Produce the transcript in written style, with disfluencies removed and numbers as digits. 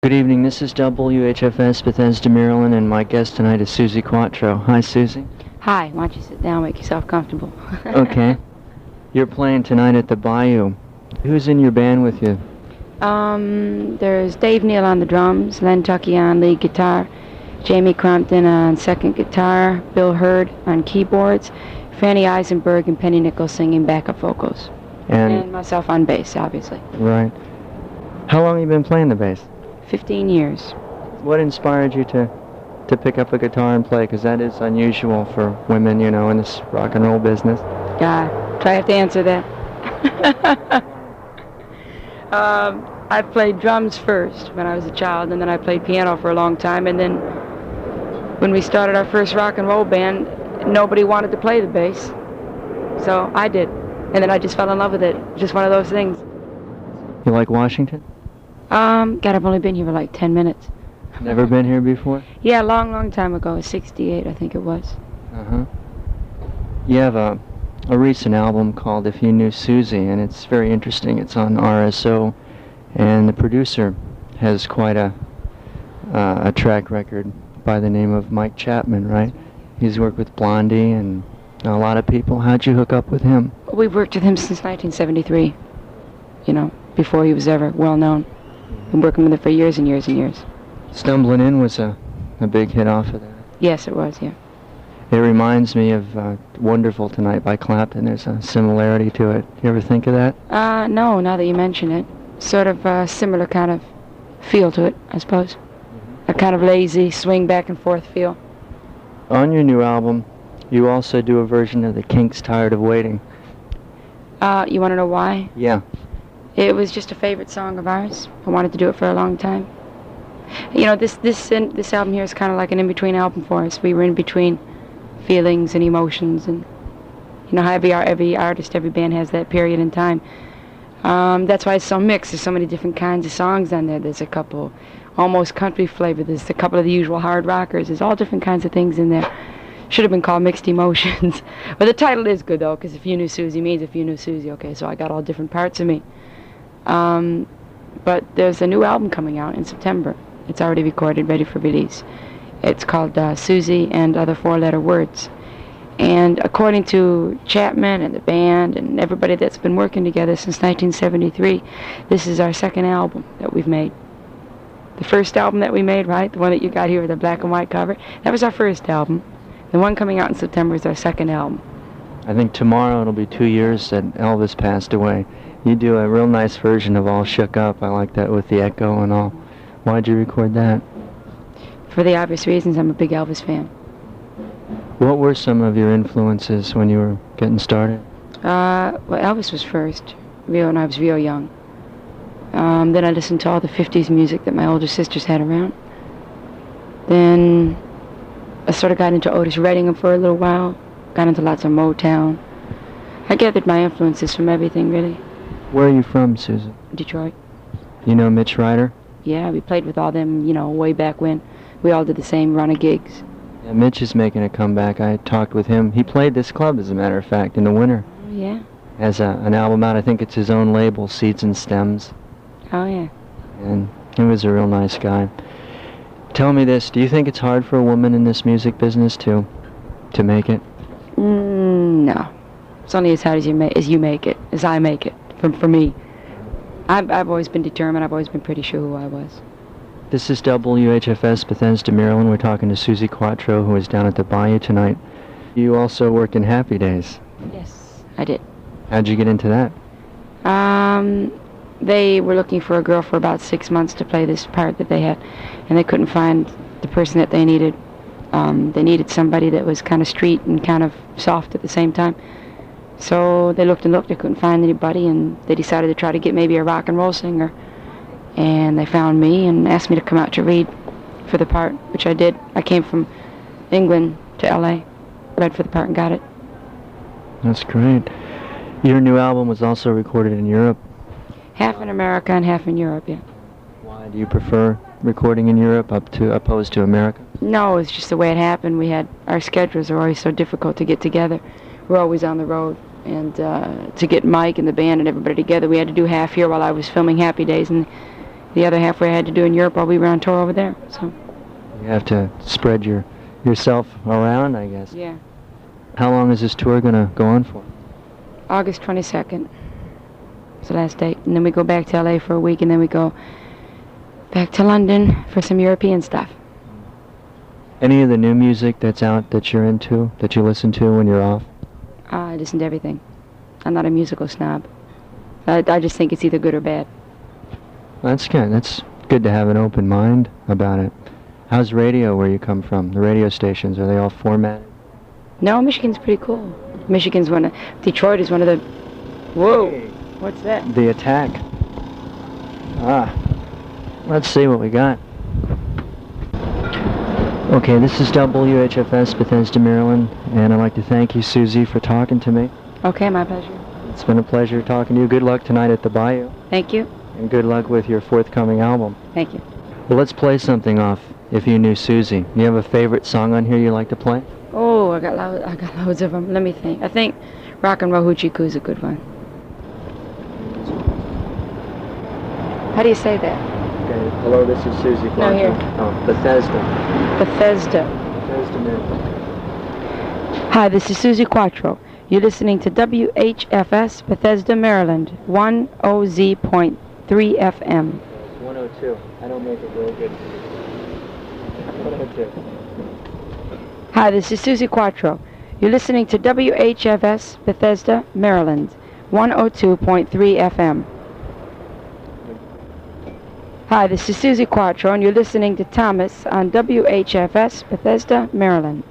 Good evening, this is WHFS Bethesda, Maryland, and my guest tonight is Suzi Quatro. Hi, Suzi. Hi, why don't you sit down, make yourself comfortable. Okay. You're playing tonight at the Bayou. Who's in your band with you? There's Dave Neal on the drums, Len Tucky on lead guitar, Jamie Crompton on second guitar, Bill Hurd on keyboards, Fanny Eisenberg and Penny Nichols singing backup vocals, and myself on bass, obviously. Right. How long have you been playing the bass? 15 years. What inspired you to pick up a guitar and play? Because that is unusual for women, you know, in this rock and roll business. Yeah, do I have to answer that? I played drums first when I was a child, and then I played piano for a long time, and then when we started our first rock and roll band, nobody wanted to play the bass, so I did, and then I just fell in love with it. Just one of those things. You like Washington? God, I've only been here for like 10 minutes. Never been here before? Yeah, a long time ago, 68 I think it was. Uh-huh. You have a recent album called If You Knew Suzi, and it's very interesting. It's on RSO, and the producer has quite a track record by the name of Mike Chapman, right? He's worked with Blondie and a lot of people. How'd you hook up with him? We've worked with him since 1973, you know, before he was ever well known. Been working with him for years and years and years. Stumbling In was a big hit off of that. Yes, it was, yeah. It reminds me of Wonderful Tonight by Clapton. There's a similarity to it. You ever think of that? No, now that you mention it. Sort of a similar kind of feel to it, I suppose. A kind of lazy, swing back and forth feel. On your new album, you also do a version of the Kinks' Tired of Waiting. You want to know why? Yeah. It was just a favorite song of ours. I wanted to do it for a long time. You know, this album here is kind of like an in-between album for us. We were in between feelings and emotions, and you know how every artist, every band has that period in time. That's why it's so mixed. There's so many different kinds of songs on there. There's a couple almost country flavor. There's a couple of the usual hard rockers. There's all different kinds of things in there. Should have been called Mixed Emotions. But the title is good, though, because If You Knew Suzi means If You Knew Suzi. Okay, so I got all different parts of me. But there's a new album coming out in September. It's already recorded, ready for release. It's called Suzi and Other Four-Letter Words. And according to Chapman and the band and everybody that's been working together since 1973, this is our second album that we've made. The first album that we made, right, the one that you got here with the black and white cover, that was our first album. The one coming out in September is our second album. I think tomorrow it'll be 2 years that Elvis passed away. You do a real nice version of All Shook Up. I like that with the echo and all. Why'd you record that? For the obvious reasons, I'm a big Elvis fan. What were some of your influences when you were getting started? Well, Elvis was first, when I was real young. Then I listened to all the 50s music that my older sisters had around. Then I sort of got into Otis Redding for a little while, got into lots of Motown. I gathered my influences from everything, really. Where are you from, Susan? Detroit. You know Mitch Ryder? Yeah, we played with all them, you know, way back when. We all did the same run of gigs. Yeah, Mitch is making a comeback. I talked with him. He played this club, as a matter of fact, in the winter. Oh, yeah? Has an album out. I think it's his own label, Seeds and Stems. Oh, yeah. And he was a real nice guy. Tell me this, do you think it's hard for a woman in this music business to make it? No. It's only as hard as you make it, as I make it, for me. I've always been determined. I've always been pretty sure who I was. This is WHFS Bethesda, Maryland. We're talking to Suzi Quatro, who is down at the Bayou tonight. You also worked in Happy Days. Yes, I did. How'd you get into that? They were looking for a girl for about 6 months to play this part that they had, and they couldn't find the person that they needed. They needed somebody that was kind of street and kind of soft at the same time. So they looked and looked, they couldn't find anybody, and they decided to try to get maybe a rock and roll singer. And they found me and asked me to come out to read for the part, which I did. I came from England to LA, read for the part and got it. That's great. Your new album was also recorded in Europe. Half in America and half in Europe, yeah. Why do you prefer recording in Europe opposed to America? No, it's just the way it happened. Our schedules are always so difficult to get together. We're always on the road. And to get Mike and the band and everybody together, we had to do half here while I was filming Happy Days, and the other half we had to do in Europe while we were on tour over there. So. You have to spread yourself around, I guess. Yeah. How long is this tour going to go on for? August 22nd. It's the last date. And then we go back to LA for a week, and then we go back to London for some European stuff. Any of the new music that's out that you're into, that you listen to when you're off? I listen to everything. I'm not a musical snob. I just think it's either good or bad. That's good. That's good to have an open mind about it. How's radio where you come from? The radio stations, are they all formatted? No, Michigan's pretty cool. Michigan's Detroit is one of the... Whoa! Hey. What's that? The Attack. Let's see what we got. Okay, this is WHFS Bethesda, Maryland, and I'd like to thank you, Susie, for talking to me. Okay, my pleasure. It's been a pleasure talking to you. Good luck tonight at the Bayou. Thank you. And good luck with your forthcoming album. Thank you. Well, let's play something off If You Knew Susie. Do you have a favorite song on here you like to play? Oh, I got loads of them. Let me think. I think Rock and Roll Hoochie Coo is a good one. How do you say that? Okay. Hello, this is Susie. No, here. Oh, Bethesda. Bethesda. Bethesda, Maryland. Hi, this is Susie Quattro. You're listening to WHFS Bethesda, Maryland, 10Z.3 FM. 102. I don't make it real good. 102. Hi, this is Susie Quattro. You're listening to WHFS Bethesda, Maryland, 102.3 FM. Hi, this is Susie Quattro, and you're listening to Thomas on WHFS Bethesda, Maryland.